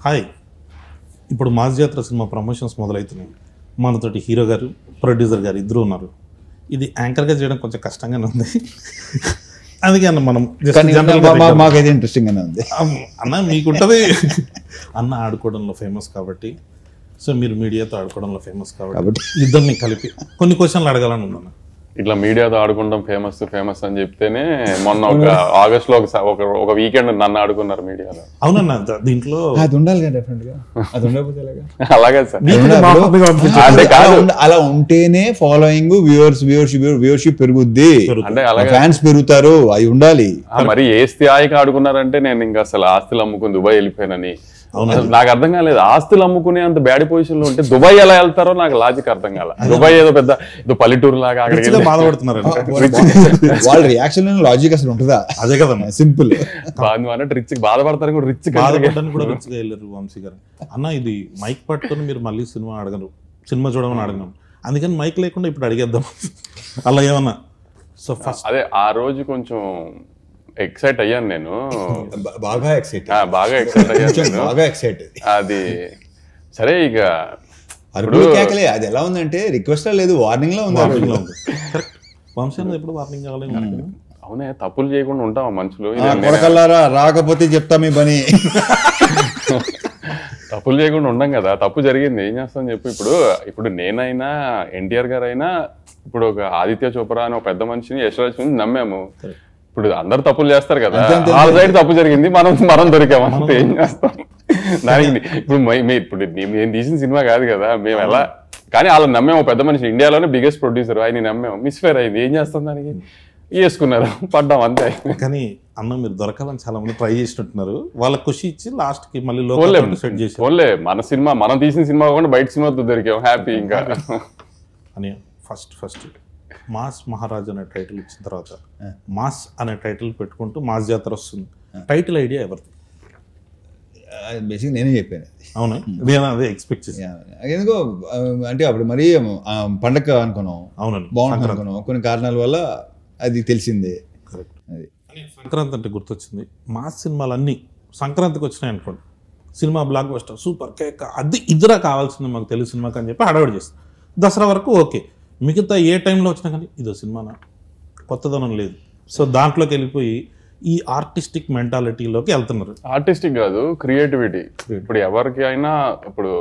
Hi, ఇప్పుడు mass జాతర cinema promotions మొదలవుతున్నాయి. మనతోటి హీరో గారు, ప్రొడ్యూసర్ గారు ఇద్దరు ఉన్నారు. ఇది యాంకర్గా చేయడం కొంచెం కష్టంగానే ఉంది. అందుకే అన్న మనం మాకైతే ఇంట్రెస్టింగ్ గానే ఉంది. అన్న మీకుంటుంది అన్న ఆడుకోవడంలో ఫేమస్ కాబట్టి, సో మీరు మీడియాతో ఆడుకోవడంలో ఫేమస్ కాబట్టి ఇద్దరిని కలిపి కొన్ని క్వశ్చన్లు అడగాలని ఉందన్న. ఇట్లా మీడియాతో ఆడుకుంటాం ఫేమస్ అని చెప్తేనే మొన్న ఒక ఆగస్ట్ లో ఒక వీకెండ్ నన్ను ఆడుకున్నారు మీడియాలో. అవునన్నా, దీంట్లో అది ఉండాలి కదా, డెఫినెట్ గా అది ఉండకపోతే అలాగే సార్. అంటే అలా ఉంటేనే ఫాలోయింగ్ వ్యూవర్షిప్ పెరుగుద్ది, అంటే అలాగే ఫ్యాన్స్ పెరుగుతారు, అవి ఉండాలి. మరి ఏ స్థాయికి ఆడుకున్నారంటే నేను ఇంకా అసలు ఆస్తులు అమ్ముకుని దుబాయ్ వెళ్ళిపోయానని. నాకు అర్థం కాలేదు, ఆస్తులు అమ్ముకునే అంత బ్యాడ్ పొజిషన్ లో ఉంటే దుబాయ్ ఎలా వెళ్తారో నాకు లాజిక్ అర్థం కాల. దుబాయ్ ఏదో పెద్ద ఏదో పల్లెటూరు లాగా అక్కడికి బాధపడుతున్నారు. వాళ్ళ రియాక్షన్ లాజిక్ అసలు ఉంటుందా? అదే కదా సింపుల్. రిచ్ బాధపడతారు కూడా, రిచ్ కూడా రిచ్గా వెళ్ళారు వంశీ గారు. అన్న ఇది మైక్ పట్టుకొని మీరు మళ్ళీ సినిమా అడగరు, సినిమా చూడమని అడగను, అందుకని మైక్ లేకుండా ఇప్పుడు అడిగేద్దాం అలా ఏమన్నా. సో ఫస్ట్ అదే ఆ రోజు కొంచెం ఎక్సైట్ అయ్యాను నేను, బాగా ఎక్సైట్ అయ్యాను. అది సరే, ఇక కేకలే అది ఎలా ఉందంటే రిక్వెస్ట్ లేదు, వార్నింగ్ లో ఉంది. వంశీ ఎప్పుడు వార్నింగ్ కావాలి. అవునే, తప్పులు చేయకుండా ఉంటాం మనుషులు. కొడకల్లారా రాకపోతే చెప్తా మీ పని. తప్పులు చేయకుండా ఉండం కదా, తప్పు జరిగింది ఏం చేస్తాం చెప్పు. ఇప్పుడు నేనైనా ఎన్టీఆర్ గారు అయినా ఇప్పుడు ఒక ఆదిత్య చోప్రా అని ఒక పెద్ద మనిషిని యశ్వరాజ్ నమ్మాము. ఇప్పుడు అందరు తప్పులు చేస్తారు కదా, వాళ్ళ సైడ్ తప్పు జరిగింది, మనం దొరికాము అంతే, ఏం చేస్తాం దానికి. ఇప్పుడు మేము తీసిన సినిమా కాదు కదా, మేము ఎలా కానీ వాళ్ళని నమ్మాము. పెద్ద మనిషి ఇండియాలోనే బిగ్గెస్ట్ ప్రొడ్యూసర్, ఆయన నమ్మాము, మిస్ఫేర్ అయింది, ఏం చేస్తాం దానికి, వేసుకున్నారు, పడ్డాం అంతే. కానీ అన్న మీరు దొరకాలని చాలా మంది ట్రై చేసినట్టున్నారు, వాళ్ళకి ఖుషి ఇచ్చి లాస్ట్ కి మళ్ళీ సెట్ చేసి ఓన్లే మన సినిమా, మనం తీసిన సినిమా కాకుండా బయట సినిమాతో దొరికాం, హ్యాపీ. ఇంకా అని ఫస్ట్ మాస్ మహారాజ్ అనే టైటిల్ ఇచ్చిన తర్వాత మాస్ అనే టైటిల్ పెట్టుకుంటూ మాస్ జాతర వస్తుంది. టైటిల్ ఐడియా ఎవరిది? బేసిక్ నేనే చెప్పాను. అవునా, నేను అదే ఎక్స్పెక్ట్ చేశాను. ఎందుకో అంటే అప్పుడు మరీ పండగ అనుకున్నాం, అవునండి బాగుంటుంది అనుకున్నాం, కొన్ని కారణాల వల్ల అది తెలిసిందే. అది సంక్రాంతి అంటే గుర్తొచ్చింది, మాస్ సినిమాలన్నీ సంక్రాంతికి వచ్చినాయి అనుకోండి, cinema block buster super cake అది ఇద్దరా కావాల్సింది మాకు తెలుగు సినిమాకి అని చెప్పి హడావిడి చేస్తాం. దసరా వరకు ఓకే, మిగతా ఏ టైంలో వచ్చినా కానీ ఇదో సినిమానా, కొత్తదనం లేదు. సో దాంట్లోకి వెళ్ళిపోయి ఈ ఆర్టిస్టిక్ మెంటాలిటీలోకి వెళ్తున్నారు. ఆర్టిస్టిక్ కాదు, క్రియేటివిటీ. ఇప్పుడు ఎవరికి అయినా ఇప్పుడు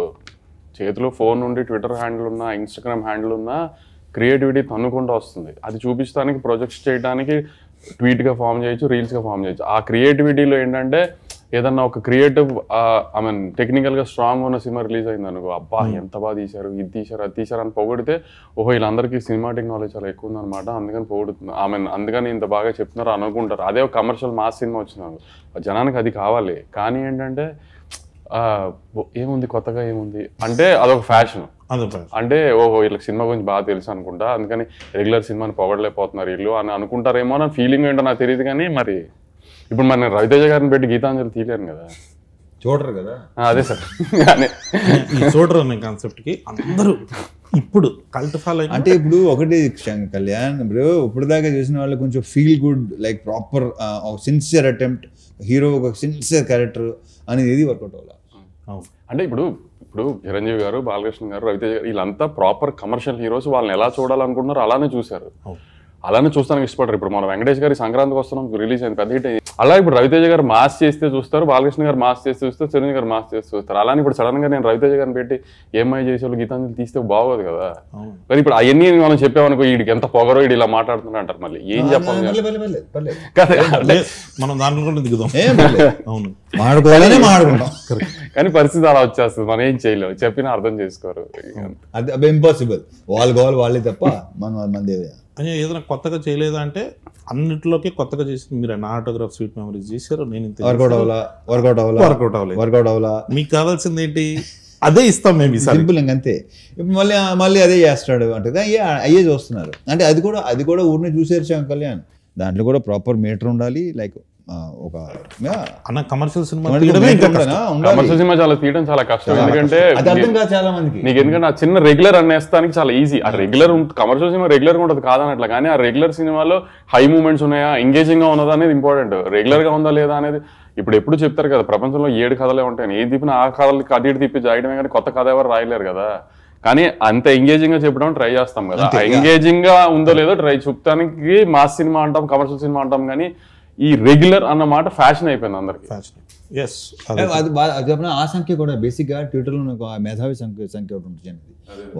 చేతిలో ఫోన్ ఉండి ట్విట్టర్ హ్యాండిల్ ఉన్నా, ఇన్స్టాగ్రామ్ హ్యాండిల్ ఉన్నా, క్రియేటివిటీ తన్నుకుంటూ వస్తుంది. అది చూపించడానికి, ప్రొజెక్ట్స్ చేయడానికి ట్వీట్గా ఫామ్ చేయొచ్చు, రీల్స్గా ఫామ్ చేయొచ్చు. ఆ క్రియేటివిటీలో ఏంటంటే ఏదన్నా ఒక క్రియేటివ్ టెక్నికల్గా స్ట్రాంగ్ ఉన్న సినిమా రిలీజ్ అయింది అనుకో, అబ్బా ఎంత బాగా తీశారు, ఇది తీశారు, అది తీశారు అని పొగిడితే, ఓహో వీళ్ళందరికీ సినిమాటిక్ నాలెడ్జ్ చాలా ఎక్కువ ఉందన్నమాట, అందుకని పొగుడుతుంది, అందుకని ఇంత బాగా చెప్తున్నారు అనుకుంటారు. అదే ఒక కమర్షియల్ మాస్ సినిమా వచ్చినాను, జనానికి అది కావాలి. కానీ ఏంటంటే ఏముంది కొత్తగా, ఏముంది అంటే అదొక ఫ్యాషన్. అంటే ఓహో వీళ్ళకి సినిమా గురించి బాగా తెలుసు అనుకుంటా, అందుకని రెగ్యులర్ సినిమాని పొగడలేకపోతున్నారు వీళ్ళు అని అనుకుంటారేమో నా ఫీలింగ్ ఏంటో నాకు తెలియదు. కానీ మరి ఇప్పుడు మన రవితేజ గారిని పెట్టి గీతాంజలి తీయలేను కదా, చూడరు కదా. అదే సార్, చూడరు అనే కాన్సెప్ట్కి అందరూ ఇప్పుడు కల్ట్ ఫాలో. అంటే ఇప్పుడు ఒకటి కళ్యాణ్, ఇప్పుడు దాకా చేసిన వాళ్ళు కొంచెం feel good, like proper sincere attempt, hero ఒక సిన్సియర్ క్యారెక్టర్ అనేది ఏది వర్కౌట్ అవ్వాలి. అంటే ఇప్పుడు చిరంజీవి గారు, బాలకృష్ణ గారు, రవితేజ గారు వీళ్ళంతా ప్రాపర్ కమర్షియల్ హీరోస్, వాళ్ళని ఎలా చూడాలనుకుంటున్నారు అలానే చూశారు, అలానే చూస్తానికి ఇష్టపడరు. ఇప్పుడు మన వెంకటేష్ గారి సంక్రాంతికి వస్తున్నాం రిలీజ్ అయింది, పెద్ద హిట్ అయింది. అలా ఇప్పుడు రవితేజ గారు మాస్ చేస్తే చూస్తారు, బాలకృష్ణ గారు మాస్ చేస్తే చూస్తారు, చిరంజీవి గారు మాస్ చేస్తే చూస్తారు. అలానే ఇప్పుడు సడన్ గా నేను రవితేజ గారిని పెట్టి ఏమై చేసేవాళ్ళు గీతాంజలి తీస్తే బాగోదు కదా. కానీ ఇప్పుడు అవన్నీ మనం చెప్పామనుకో, వీడికి ఎంత పొగరో, వీడు ఇలా మాట్లాడుతున్నా అంటారు, మళ్ళీ ఏం చెప్పాలి మనం దాంట్లో దిగుదాం. కానీ పరిస్థితి అలా వచ్చేస్తుంది, మనం ఏం చేయలేము, చెప్పినా అర్థం చేసుకోరు. అది ఇంపాసిబుల్, వాళ్ళు కావాలి వాళ్ళే తప్ప మన అని ఏదైనా కొత్తగా చేయలేదా అంటే అన్నింటిలోకి కొత్తగా చేసింది మీరు. నా ఆటోగ్రాఫ్ స్వీట్ మెమరీస్ చేశారు, నేను వర్కౌట్ అవ్వాలా, మీకు కావాల్సింది ఏంటి అదే ఇస్తాం మేము, సింపుల్ అంతే. ఇప్పుడు మళ్ళీ అదే చేస్తాడు అంటే అయ్యే చూస్తున్నారు. అంటే అది కూడా ఊరిని చూసేసాం కళ్యాణ్, దాంట్లో కూడా ప్రాపర్ మీటర్ ఉండాలి. లైక్ ఒక అన్న కమర్షియల్ సినిమా చాలా తీయడం చాలా కష్టం, ఎందుకంటే చాలా మందికి నీకు ఎందుకంటే ఆ చిన్న రెగ్యులర్ అనేస్తానికి చాలా ఈజీ. ఆ రెగ్యులర్ కమర్షియల్ సినిమా రెగ్యులర్ గా ఉంటుంది కాదనట్లా, కానీ ఆ రెగ్యులర్ సినిమాలో హై మూమెంట్స్ ఉన్నాయా, ఎంగేజింగ్ గా ఉన్నదా అనేది ఇంపార్టెంట్. రెగ్యులర్ గా ఉందా లేదా అనేది ఇప్పుడు ఎప్పుడు చెప్తారు కదా ప్రపంచంలో 7 కథలే ఉంటాయని, ఏది తిప్పినా ఆ కథలకి అటు ఇటు తిప్పి జాయడమే కానీ కొత్త కథ ఎవరు రాయలేరు కదా. కానీ అంత ఎంగేజింగ్ గా చెప్పడం ట్రై చేస్తాం కదా, ఎంగేజింగ్ గా ఉందో లేదో ట్రై చూపడానికి మాస్ సినిమా అంటాం, కమర్షియల్ సినిమా అంటాం, కానీ ఈ రెగ్యులర్ అన్న మాట ఫ్యాషన్ అయిపోయింది అందరికి. అది చెప్పిన ఆ సంఖ్య కూడా బేసిక్ గా ట్విట్టర్ లో మేధావి సంఖ్య ఒకటి ఉంటుంది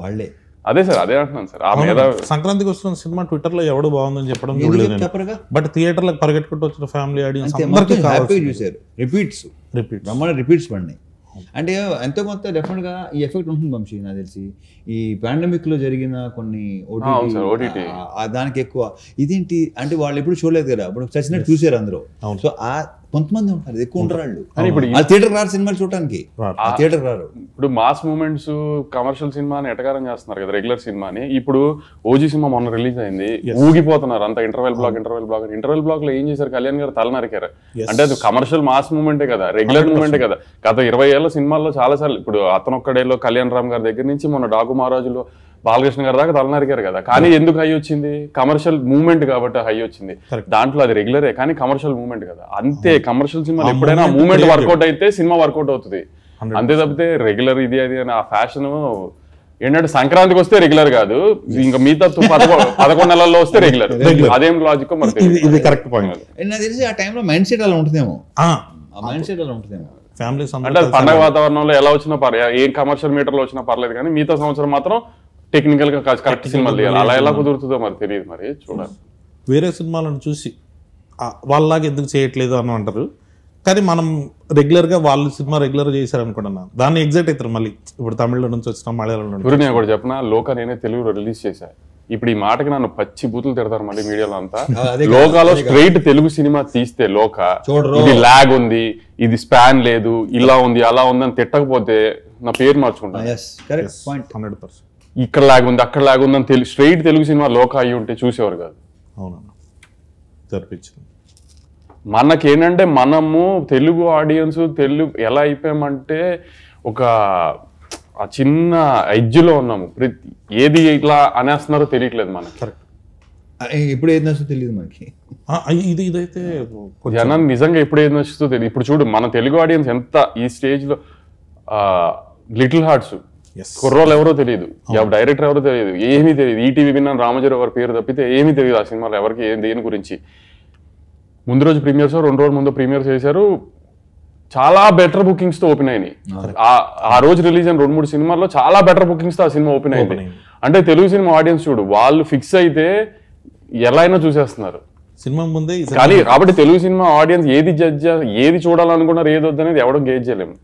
వాళ్ళే. అదే సార్, అదే అంటున్నాను సార్. ఆ మీద సంక్రాంతికి వస్తున్న సినిమా ట్విట్టర్ లో ఎవడు బాగుందని చెప్పడం చూడలేదు, చెప్పరుగా. బట్ థియేటర్లకు పరిగెట్టుకుంటూ వచ్చిన ఫ్యామిలీ ఆడియన్స్ హ్యాపీగా చూసారు. రిపీట్స్ బ్రహ్మాండ రిపీట్స్ పడినాయి. అంటే ఎంతో కొంత డెఫినెట్ గా ఈ ఎఫెక్ట్ ఉంటుంది వంశీ నాకు తెలిసి. ఈ పాండమిక్ లో జరిగిన కొన్ని ఓటీటీ దానికి ఎక్కువ ఇదేంటి అంటే వాళ్ళు ఎప్పుడు చూడలేదు కదా, ఇప్పుడు చచ్చినట్టు చూసారు అందరూ. సో ఆ కొంతమంది ఉంటారు, ఎక్కువ ఉంటారు వాళ్ళు. ఇప్పుడు థియేటర్ రారు సినిమాలు చూడటానికి, థియేటర్ రారు. ఇప్పుడు మాస్ మూమెంట్స్ కమర్షియల్ సినిమాని ఎటకారం చేస్తున్నారు కదా రెగ్యులర్ సినిమాని. ఇప్పుడు ఓజీ సినిమా మొన్న రిలీజ్ అయింది, ఊగిపోతున్నారు అంత ఇంటర్వెల్ బ్లాక్ లో ఏం చేశారు, కళ్యాణ్ గారు తల నరికారు. అంటే అది కమర్షియల్ మాస్ మూమెంటే కదా, రెగ్యులర్ మూమెంటే కదా. గత 20 ఏళ్ల సినిమాల్లో చాలా సార్లు, ఇప్పుడు అతనొక్కడేలో కళ్యాణ్ రామ్ గారి దగ్గర నుంచి మొన్న డాకు మహారాజులో బాలకృష్ణ గారి దాకా తల నరికారు కదా. కానీ ఎందుకు హై వచ్చింది, కమర్షియల్ మూమెంట్ కాబట్టి హై వచ్చింది. దాంట్లో అది రెగ్యులరే కానీ కమర్షియల్ మూమెంట్ కదా. అంతే, కమర్షియల్ సినిమా ఎప్పుడైనా మూమెంట్ వర్కౌట్ అయితే సినిమా వర్కౌట్ అవుతుంది, అంతే తప్పితే రెగ్యులర్ ఇది అది అని ఆ ఫ్యాషన్ ఏంటంటే సంక్రాంతికి వస్తే రెగ్యులర్ కాదు, ఇంకా మిగతా 11 నెలల్లో వస్తే రెగ్యులర్. అదేం లాజిక్ మరి ఇది కరెక్ట్ పాయింట్. నాకు తెలిసి ఆ టైంలో మైండ్ సెట్ అలా ఉంటుందేమో, మైండ్ సెట్ అలా ఉంటుందేమో. ఫ్యామిలీస్ అంటే పండగ వాతావరణంలో ఎలా వచ్చినా పర్లేదు, ఏ కమర్షియల్ మీటర్ లో వచ్చినా పర్లేదు, కానీ మిగతా సంవత్సరం మాత్రం టెక్నికల్ గా కరెక్ట్ సినిమాలు తీయాలి. అలా ఎలా కుదురుతుందో మరి తెలియదు, మరి చూడాలి. వేరే సినిమాలను చూసి వాళ్ళలాగా ఎందుకు చేయట్లేదు అని అంటారు, కానీ మనం రెగ్యులర్గా వాళ్ళు సినిమా రెగ్యులర్ చేశారు అనుకుంటున్నా దాన్ని ఎగ్జైట్ అవుతారు. మళ్ళీ ఇప్పుడు తమిళ నుంచి వచ్చిన మలయాళం నుంచి. నేను కూడా చెప్పిన లోకా నేనే తెలుగులో రిలీజ్ చేశా, ఇప్పుడు ఈ మాటకి నన్ను పచ్చి బూతులు తిడతారు మళ్ళీ మీడియాలో అంతా. లోకాలో స్ట్రైట్ తెలుగు సినిమా తీస్తే లోకా ఇది లాగ్ ఉంది, ఇది స్పాన్ లేదు, ఇలా ఉంది అలా ఉంది అని తిట్టకపోతే నా పేరు మార్చుకుంటాను. 100% ఇక్కడ లాగ్ ఉంది అక్కడ లాగ్ ఉంది అని స్ట్రైట్ తెలుగు సినిమా లోకా అయ్యి ఉంటే చూసేవారు కాదు. అవునన్నా జరిపించింది. మనకేంటంటే మనము తెలుగు ఆడియన్స్ తెలుగు ఎలా అయిపోయామంటే ఒక ఆ చిన్న ఎడ్జ్లో ఉన్నాము, ఏది ఇట్లా అనేస్తున్నారో తెలియట్లేదు మనకి. ఇప్పుడు ఏది నచ్చుతో తెలియదు మనకి. ఇదైతే జనం నిజంగా ఎప్పుడు ఏది నచ్చుతో తెలియదు. ఇప్పుడు చూడు మన తెలుగు ఆడియన్స్ ఎంత ఈ స్టేజ్ లో లిటిల్ హార్ట్స్ కుర్రోళ్ళు ఎవరో తెలియదు, డైరెక్టర్ ఎవరో తెలియదు, ఏమీ తెలియదు. ఈటీవీ విన్నాను రామజీరావు గారి పేరు తప్పితే ఏమీ తెలియదు ఆ సినిమాలో ఎవరికి దేని గురించి. ముందు రోజు ప్రీమియర్స్ 2 రోజుల ముందు ప్రీమియర్ చేశారు, చాలా బెటర్ బుకింగ్స్ తో ఓపెన్ అయినాయి. ఆ రోజు రిలీజ్ అయిన 2-3 సినిమాల్లో చాలా బెటర్ బుకింగ్స్ తో ఆ సినిమా ఓపెన్ అయింది. అంటే తెలుగు సినిమా ఆడియన్స్ చూడు వాళ్ళు ఫిక్స్ అయితే ఎలా అయినా చూసేస్తున్నారు సినిమా ముందే. కానీ కాబట్టి తెలుగు సినిమా ఆడియన్స్ ఏది చూడాలనుకున్నారు ఏది వద్దనేది ఎవడో గేజ్ చేయలేము.